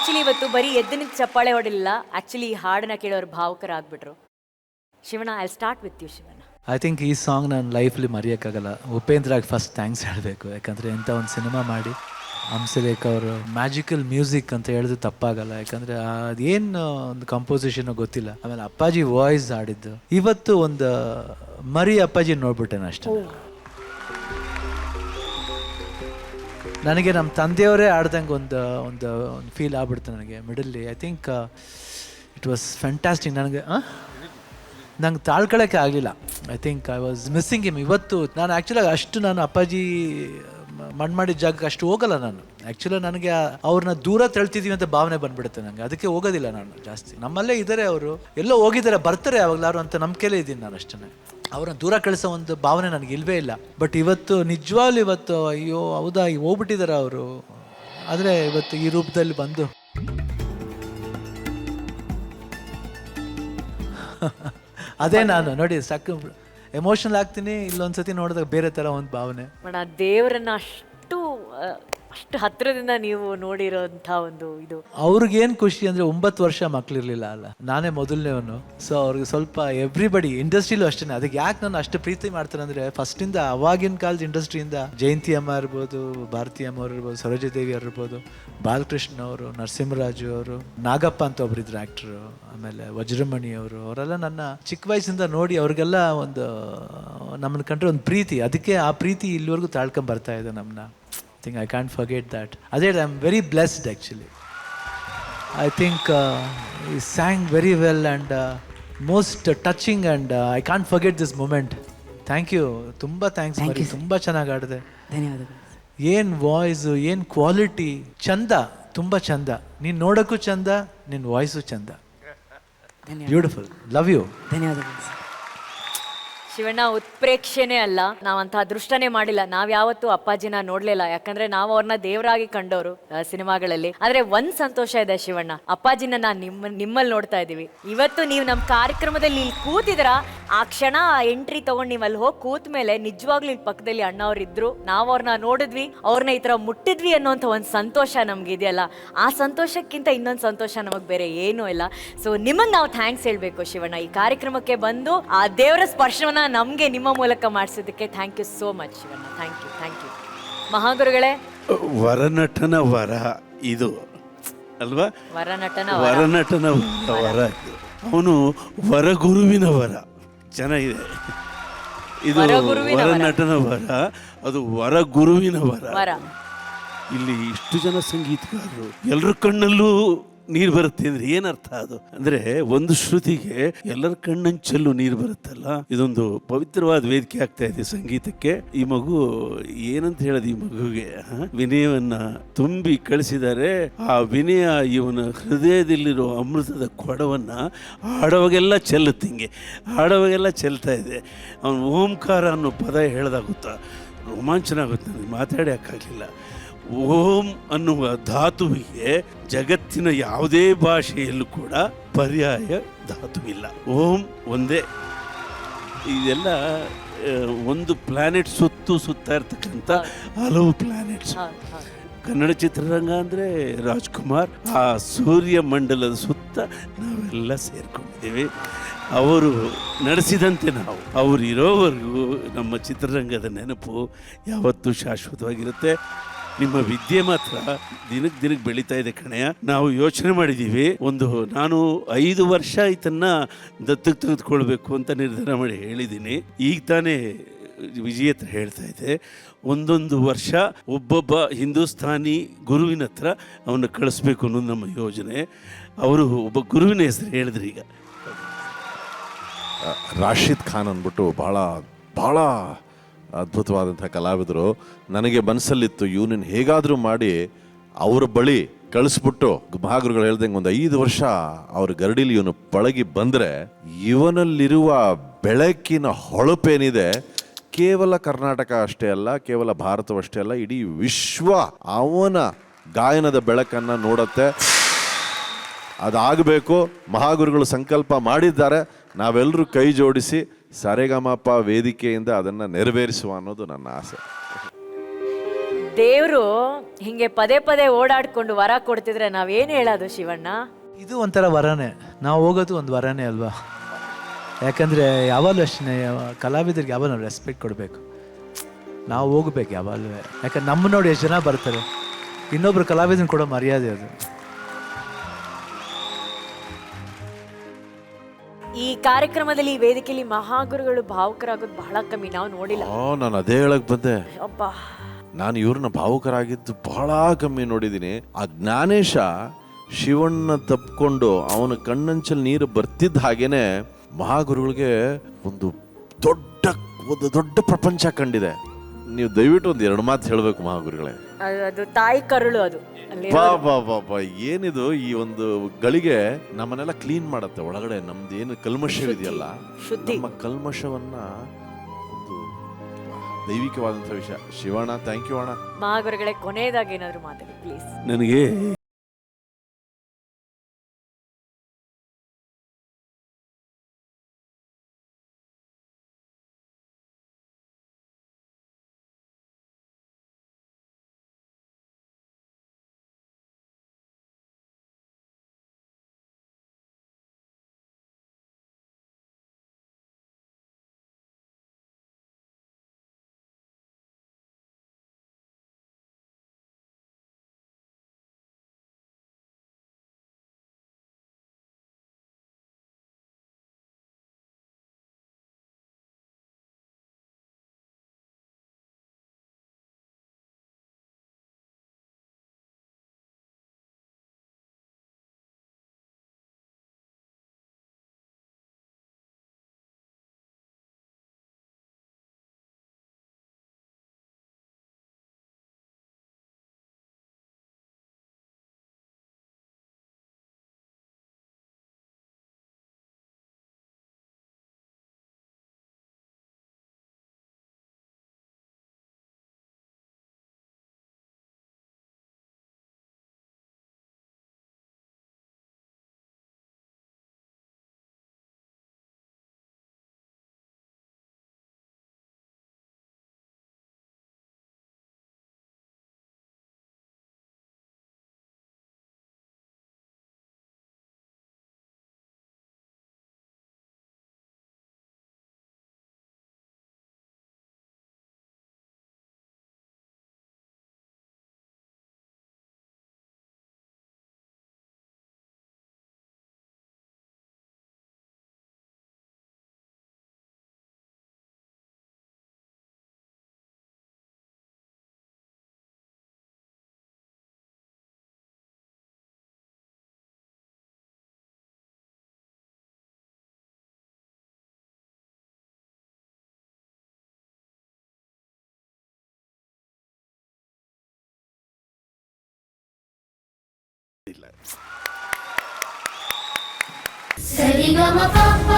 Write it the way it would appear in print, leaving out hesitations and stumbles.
Actually ಇವತ್ತು ಬರೀ ಎದ್ದು ಚಪ್ಪಾಳೆ ಹೊಡಿಲಿಲ್ಲ, ಆಕ್ಚುಲಿ ಈ ಹಾಡನ್ನ ಕೇಳೋರು ಭಾವುಕರಾಗ್ಬಿಟ್ರು. Shivanna, I start with you. Shivanna, I think ಈ ಸಾಂಗ್ ನಾನು ಲೈಫಲ್ಲಿ ಮರೆಯೋಕ್ಕಾಗಲ್ಲ. ಉಪೇಂದ್ರಾಗಿ ಫಸ್ಟ್ ಥ್ಯಾಂಕ್ಸ್ ಹೇಳಬೇಕು. ಯಾಕಂದರೆ ಎಂಥ ಒಂದು ಸಿನಿಮಾ ಮಾಡಿ ಹಂಸಲೇಖ ಅವರು ಮ್ಯಾಜಿಕಲ್ ಮ್ಯೂಸಿಕ್ ಅಂತ ಹೇಳಿದ್ರೆ ತಪ್ಪಾಗಲ್ಲ. ಯಾಕಂದರೆ ಅದೇನು ಒಂದು ಕಂಪೋಸಿಷನ್ ಗೊತ್ತಿಲ್ಲ. ಆಮೇಲೆ ಅಪ್ಪಾಜಿ ವಾಯ್ಸ್ ಆಡಿದ್ದು ಇವತ್ತು ಒಂದು ಮರಿ ಅಪ್ಪಾಜಿ ನೋಡ್ಬಿಟ್ಟೆನ ಅಷ್ಟೇ. ನನಗೆ ನಮ್ಮ ತಂದೆಯವರೇ ಆಡ್ದಂಗೆ ಒಂದು ಒಂದು ಒಂದು ಫೀಲ್ ಆಗ್ಬಿಡ್ತು ನನಗೆ ಮಿಡಲ್ಲಿ. I think it was fantastic. ನಂಗೆ ತಾಳ್ಕೊಳ್ಳೋಕ್ಕೆ ಆಗಲಿಲ್ಲ. I think I was missing him. ಇವತ್ತು ನಾನು ಆ್ಯಕ್ಚುಲಾಗಿ ಅಷ್ಟು ನಾನು ಅಪ್ಪಾಜಿ ಮಾಡಿದ ಜಾಗಕ್ಕೆ ಅಷ್ಟು ಹೋಗಲ್ಲ ನಾನು. ಆ್ಯಕ್ಚುಲಿ ನನಗೆ ಅವ್ರನ್ನ ದೂರ ತಳ್ತಿದ್ದೀವಿ ಅಂತ ಭಾವನೆ ಬಂದ್ಬಿಡುತ್ತೆ ನನಗೆ. ಅದಕ್ಕೆ ಹೋಗೋದಿಲ್ಲ ನಾನು ಜಾಸ್ತಿ. ನಮ್ಮಲ್ಲೇ ಇದ್ದಾರೆ ಅವರು, ಎಲ್ಲೋ ಹೋಗಿದ್ದಾರೆ, ಬರ್ತಾರೆ ಯಾವಾಗಲಾರು ಅಂತ ನಂಬಿಕೆಲೇ ಇದ್ದೀನಿ ನಾನು ಅಷ್ಟೇ. ಅವ್ರನ್ನ ದೂರ ಕಳಿಸೋ ಒಂದು ಭಾವನೆ ನನಗೆ ಇಲ್ಲವೇ ಇಲ್ಲ. ಬಟ್ ಇವತ್ತು ನಿಜವಾಗ್ಲೂ ಇವತ್ತು ಅಯ್ಯೋ ಹೌದಾ ಹೋಗ್ಬಿಟ್ಟಿದ್ದಾರೆ ಅವರು. ಆದರೆ ಇವತ್ತು ಈ ರೂಪದಲ್ಲಿ ಬಂದು ಅದೇ ನಾನು ನೋಡಿ ಸಾಕು ಎಮೋಷನಲ್ ಆಗ್ತೀನಿ. ಇಲ್ಲೊಂದ್ಸತಿ ನೋಡಿದಾಗ ಬೇರೆ ಥರ ಒಂದು ಭಾವನೆ. ಬಟ್ ಆ ದೇವರನ್ನ ಅಷ್ಟು ಹತ್ತಿರದಿಂದ ನೀವು ನೋಡಿರೋಂಥ ಒಂದು ಇದು. ಅವ್ರಿಗೇನು ಖುಷಿ ಅಂದರೆ 9 ವರ್ಷ ಮಕ್ಕಳಿರಲಿಲ್ಲ ಅಲ್ಲ, ನಾನೇ ಮೊದಲನೇವನು. ಸೊ ಅವ್ರಿಗೆ ಸ್ವಲ್ಪ ಎವ್ರಿಬಡಿ ಇಂಡಸ್ಟ್ರಿಲೂ ಅಷ್ಟೇ. ಅದಕ್ಕೆ ಯಾಕೆ ನಾನು ಅಷ್ಟು ಪ್ರೀತಿ ಮಾಡ್ತಾರೆ ಅಂದರೆ ಫಸ್ಟಿಂದ ಅವಾಗಿನ ಕಾಲದ ಇಂಡಸ್ಟ್ರಿಯಿಂದ ಜಯಂತಿ ಅಮ್ಮ ಇರ್ಬೋದು, ಭಾರತಿ ಅಮ್ಮ ಅವ್ರು ಇರ್ಬೋದು, ಸರೋಜಾದೇವಿ ಅವ್ರು ಇರ್ಬೋದು, ಬಾಲಕೃಷ್ಣ ಅವರು, ನರಸಿಂಹರಾಜು ಅವರು, ನಾಗಪ್ಪ ಅಂತ ಒಬ್ಬರಿದ್ರು ಆ್ಯಕ್ಟ್ರು, ಆಮೇಲೆ ವಜ್ರಮಣಿ ಅವರು, ಅವರೆಲ್ಲ ನನ್ನ ಚಿಕ್ಕ ವಯಸ್ಸಿಂದ ನೋಡಿ ಅವ್ರಿಗೆಲ್ಲ ಒಂದು ನಮ್ಮನ್ನು ಕಂಡ್ರೆ ಒಂದು ಪ್ರೀತಿ. ಅದಕ್ಕೆ ಆ ಪ್ರೀತಿ ಇಲ್ಲಿವರೆಗೂ ತಾಳ್ಕೊಂಡು ಬರ್ತಾ ಇದೆ ನಮ್ಮನ್ನ. I can't forget that. I'm very blessed actually. I think he sang very well and most touching and I can't forget this moment. Thank you. Tumba thanks Mari. Tumba ಚೆನ್ನಾಗಿ ಆಡಿದೆ. ಧನ್ಯವಾದಗಳು. ಏನು ವಾಯ್ಸು, ಏನು ಕ್ವಾಲಿಟಿ, ಚಂದ, ತುಂಬ ಚಂದ. ನೀನು ನೋಡೋಕ್ಕೂ ಚಂದ, ನಿನ್ನ ವಾಯ್ಸು ಚಂದ. ಬ್ಯೂಟಿಫುಲ್. Love you. ಧನ್ಯವಾದಗಳು. ಶಿವಣ್ಣ, ಉತ್ಪ್ರೇಕ್ಷೆನೇ ಅಲ್ಲ, ನಾವಂಥ ಅದೃಷ್ಟನೇ ಮಾಡಿಲ್ಲ. ನಾವು ಯಾವತ್ತೂ ಅಪ್ಪಾಜಿನ ನೋಡ್ಲಿಲ್ಲ, ಯಾಕಂದ್ರೆ ನಾವು ಅವ್ರನ್ನ ದೇವರಾಗಿ ಕಂಡವರು ಸಿನಿಮಾಗಳಲ್ಲಿ. ಆದ್ರೆ ಒಂದ್ ಸಂತೋಷ ಇದೆ ಶಿವಣ್ಣ, ಅಪ್ಪಾಜಿನ ನಾನು ನಿಮ್ಮಲ್ಲಿ ನೋಡ್ತಾ ಇದೀವಿ. ಇವತ್ತು ನೀವು ನಮ್ಮ ಕಾರ್ಯಕ್ರಮದಲ್ಲಿ ಇಲ್ಲಿ ಕೂತಿದ್ರ, ಆ ಕ್ಷಣ ಎಂಟ್ರಿ ತಗೊಂಡು ನೀವು ಅಲ್ಲಿ ಹೋಗಿ ಕೂತ ಮೇಲೆ ನಿಜವಾಗ್ಲೂ ಇಲ್ಲಿ ಪಕ್ಕದಲ್ಲಿ ಅಣ್ಣ ಅವ್ರು ಇದ್ರು, ನಾವು ಅವ್ರನ್ನ ನೋಡಿದ್ವಿ, ಅವ್ರನ್ನ ಈ ತರ ಮುಟ್ಟಿದ್ವಿ ಅನ್ನೋಂಥ ಒಂದು ಸಂತೋಷ ನಮ್ಗೆ ಇದೆಯಲ್ಲ, ಆ ಸಂತೋಷಕ್ಕಿಂತ ಇನ್ನೊಂದು ಸಂತೋಷ ನಮಗ್ ಬೇರೆ ಏನೂ ಇಲ್ಲ. ಸೊ ನಿಮಗ್ ನಾವು ಥ್ಯಾಂಕ್ಸ್ ಹೇಳ್ಬೇಕು ಶಿವಣ್ಣ. ಈ ಕಾರ್ಯಕ್ರಮಕ್ಕೆ ಬಂದು ಆ ದೇವರ ಸ್ಪರ್ಶವನ್ನ ನಮ್ಗೆ ನಿಮ್ಮ ಮೂಲಕ ಮಾಡಿಸೋದಕ್ಕೆ thank you so much Shivanna. Thank you, thank you. ಮಹಾಗುರುಗಳೇ, ವರನಟನ ವರ ಇದು ಅಲ್ವಾ? ವರನಟನ ವರ ಅವನು ವರಗುರುವಿನ ವರ. ಚೆನ್ನಾಗಿದೆ ಇದು. ವರನಟನ ವರ, ಅದು ವರಗುರುವಿನ ವರ. ಇಲ್ಲಿ ಇಷ್ಟು ಜನ ಸಂಗೀತಗಾರರು ಎಲ್ಲರ ಕಣ್ಣಲ್ಲೂ ನೀರು ಬರುತ್ತೆ ಅಂದ್ರೆ ಏನರ್ಥ? ಅದು ಅಂದ್ರೆ ಒಂದು ಶ್ರುತಿಗೆ ಎಲ್ಲರ ಕಣ್ಣಂಚಲ್ಲೂ ನೀರು ಬರುತ್ತಲ್ಲ. ಇದೊಂದು ಪವಿತ್ರವಾದ ವೇದಿಕೆ ಆಗ್ತಾ ಇದೆ ಸಂಗೀತಕ್ಕೆ. ಈ ಮಗು ಏನಂತ ಹೇಳೋದು, ಈ ಮಗುಗೆ ವಿನಯವನ್ನ ತುಂಬಿ ಕಳಿಸಿದ್ದಾರೆ. ಆ ವಿನಯ ಇವನ ಹೃದಯದಲ್ಲಿರೋ ಅಮೃತದ ಕೊಡವನ್ನ ಹಾಡುವಾಗೆಲ್ಲ ಚೆಲ್ಲುತ್ತೆ, ಹಿಂಗೆ ಹಾಡುವಾಗೆಲ್ಲ ಚೆಲ್ತಾ ಇದೆ. ಅವನು ಓಂಕಾರ ಅನ್ನೋ ಪದ ಹೇಳ್ದಾಗುತ್ತಾ ರೋಮಾಂಚನ ಆಗುತ್ತೆ. ನನಗೆ ಮಾತಾಡೋಕ್ಕಾಗಲಿಲ್ಲ. ಓಂ ಅನ್ನುವ ಧಾತುವಿಗೆ ಜಗತ್ತಿನ ಯಾವುದೇ ಭಾಷೆಯಲ್ಲೂ ಕೂಡ ಪರ್ಯಾಯ ಧಾತುವಿಲ್ಲ. ಓಂ ಒಂದೇ. ಇದೆಲ್ಲ ಒಂದು ಪ್ಲಾನೆಟ್ ಸುತ್ತಾ ಇರ್ತಕ್ಕಂಥ ಹಲವು ಪ್ಲಾನೆಟ್ಸ್. ಕನ್ನಡ ಚಿತ್ರರಂಗ ಅಂದರೆ ರಾಜ್ಕುಮಾರ್, ಆ ಸೂರ್ಯ ಮಂಡಲದ ಸುತ್ತ ನಾವೆಲ್ಲ ಸೇರ್ಕೊಂಡಿದ್ದೀವಿ. ಅವರು ನಡೆಸಿದಂತೆ ನಾವು, ಅವರು ಇರೋವರೆಗೂ ನಮ್ಮ ಚಿತ್ರರಂಗದ ನೆನಪು ಯಾವತ್ತೂ ಶಾಶ್ವತವಾಗಿರುತ್ತೆ. ನಿಮ್ಮ ವಿದ್ಯೆ ಮಾತ್ರ ದಿನಕ್ಕೆ ಬೆಳೀತಾ ಇದೆ ಕಣೆಯ. ನಾವು ಯೋಚನೆ ಮಾಡಿದ್ದೀವಿ, ನಾನು 5 ವರ್ಷ ಇದನ್ನ ದತ್ತಕ್ಕೆ ತೆಗೆದುಕೊಳ್ಬೇಕು ಅಂತ ನಿರ್ಧಾರ ಮಾಡಿ ಹೇಳಿದ್ದೀನಿ. ಈಗ ತಾನೇ ವಿಜಯ ಹತ್ರ ಹೇಳ್ತಾ ಇದ್ದೆ, 1 ವರ್ಷ ಒಬ್ಬೊಬ್ಬ ಹಿಂದೂಸ್ತಾನಿ ಗುರುವಿನ ಹತ್ರ ಅವನ್ನ ಕಳಿಸ್ಬೇಕು ಅನ್ನೋದು ನಮ್ಮ ಯೋಜನೆ. ಅವರು ಒಬ್ಬ ಗುರುವಿನ ಹೆಸರು ಹೇಳಿದ್ರು. ಈಗ ರಾಶಿದ್ ಖಾನ್ ಅಂದ್ಬಿಟ್ಟು ಭಾಳ ಅದ್ಭುತವಾದಂಥ ಕಲಾವಿದರು. ನನಗೆ ಮನಸ್ಸಲ್ಲಿತ್ತು, ಇವನನ್ನು ಹೇಗಾದರೂ ಮಾಡಿ ಅವ್ರ ಬಳಿ ಕಳಿಸ್ಬಿಟ್ಟು ಮಹಾಗುರುಗಳು ಹೇಳ್ದಂಗೆ 5 ವರ್ಷ ಅವ್ರ ಗರಡಿಲಿ ಇವನು ಪಳಗಿ ಬಂದರೆ ಇವನಲ್ಲಿರುವ ಬೆಳಕಿನ ಹೊಳಪೇನಿದೆ ಕೇವಲ ಕರ್ನಾಟಕ ಅಷ್ಟೇ ಅಲ್ಲ, ಕೇವಲ ಭಾರತವಷ್ಟೇ ಅಲ್ಲ, ಇಡೀ ವಿಶ್ವ ಅವನ ಗಾಯನದ ಬೆಳಕನ್ನು ನೋಡುತ್ತೆ. ಅದಾಗಬೇಕು. ಮಹಾಗುರುಗಳು ಸಂಕಲ್ಪ ಮಾಡಿದ್ದಾರೆ. ನಾವೆಲ್ಲರೂ ಕೈ ಜೋಡಿಸಿ ಸರೆಗಮಪ ವೇದಿಕೆಯಿಂದ ಅದನ್ನು ನೆರವೇರಿಸುವ ಅನ್ನೋದು ನನ್ನ ಆಸೆ. ದೇವ್ರು ಹಿಂಗೆ ಪದೇ ಪದೇ ಓಡಾಡ್ಕೊಂಡು ವರ ಕೊಡ್ತಿದ್ರೆ ನಾವೇನ್ ಹೇಳೋದು ಶಿವಣ್ಣ? ಇದು ಒಂಥರ ವರನೇ, ನಾವು ಹೋಗೋದು ಒಂದು ವರನೇ ಅಲ್ವಾ. ಯಾಕಂದರೆ ಯಾವಾಗಲೂ ಅಷ್ಟೇ ಕಲಾವಿದರಿಗೆ ಯಾವಾಗ ನಾವು ರೆಸ್ಪೆಕ್ಟ್ ಕೊಡಬೇಕು, ನಾವು ಹೋಗ್ಬೇಕು ಯಾವಾಗಲೂ. ಯಾಕಂದ್ರೆ ನಮ್ಮ ನೋಡಿ ಎಷ್ಟು ಜನ ಬರ್ತಾರೆ, ಇನ್ನೊಬ್ರು ಕಲಾವಿದನ ಕೊಡೋ ಮರ್ಯಾದೆ ಅದು. ಈ ಕಾರ್ಯಕ್ರಮದಲ್ಲಿ ಈ ವೇದಿಕೆಯಲ್ಲಿ ಮಹಾಗುರುಗಳು ಭಾವುಕರಾಗೋದು ಬಹಳ ಕಮ್ಮಿ, ನಾವು ನೋಡಿಲ್ಲ. ನಾನು ಅದೇ ಹೇಳಕ್ ಬಂದೆ. ಅಬ್ಬಾ, ನಾನು ಇವ್ರನ್ನ ಭಾವುಕರಾಗಿದ್ದು ಬಹಳ ಕಮ್ಮಿ ನೋಡಿದ್ದೀನಿ. ಆ ಜ್ಞಾನೇಶ ಶಿವಣ್ಣ ತಪ್ಕೊಂಡು ಅವನ ಕಣ್ಣಂಚಲ್ಲಿ ನೀರು ಬರ್ತಿದ್ದ ಹಾಗೇನೆ ಮಹಾಗುರುಗಳಿಗೆ ಒಂದು ದೊಡ್ಡ ಪ್ರಪಂಚ ಕಂಡಿದೆ. ನೀವು ದಯವಿಟ್ಟು ಒಂದು 2 ಮಾತು ಹೇಳ್ಬೇಕು ಮಹಾಗುರುಗಳೇ. ಅದು ತಾಯಿ ಕರುಳು ಅದು. ಅಲ್ಲಿ ಬಾ ಬಾ ಬಾ ಬಾ, ಏನಿದು ಈ ಒಂದು ಗಳಿಗೆ ನಮ್ಮನ್ನೆಲ್ಲ ಕ್ಲೀನ್ ಮಾಡತ್ತೆ. ಒಳಗಡೆ ನಮ್ದು ಏನು ಕಲ್ಮಶವಿದೆಯಲ್ಲ, ಶುದ್ಧಿ. ನಮ್ಮ ಕಲ್ಮಶವನ್ನ ಒಂದು ದೈವಿಕವಾದಂಥ ವಿಷಯ. ಶಿವಣ್ಣ, ಥ್ಯಾಂಕ್ ಯು ಅಣ್ಣ. ಮಹಾಗುರುಗಳೇ, ಕೊನೆಯದಾಗಿ ಏನಾದ್ರು ಮಾತಾಡಿ ಪ್ಲೀಸ್. ನನಗೆ ಸರಿಗಮ ಪಪ್ಪ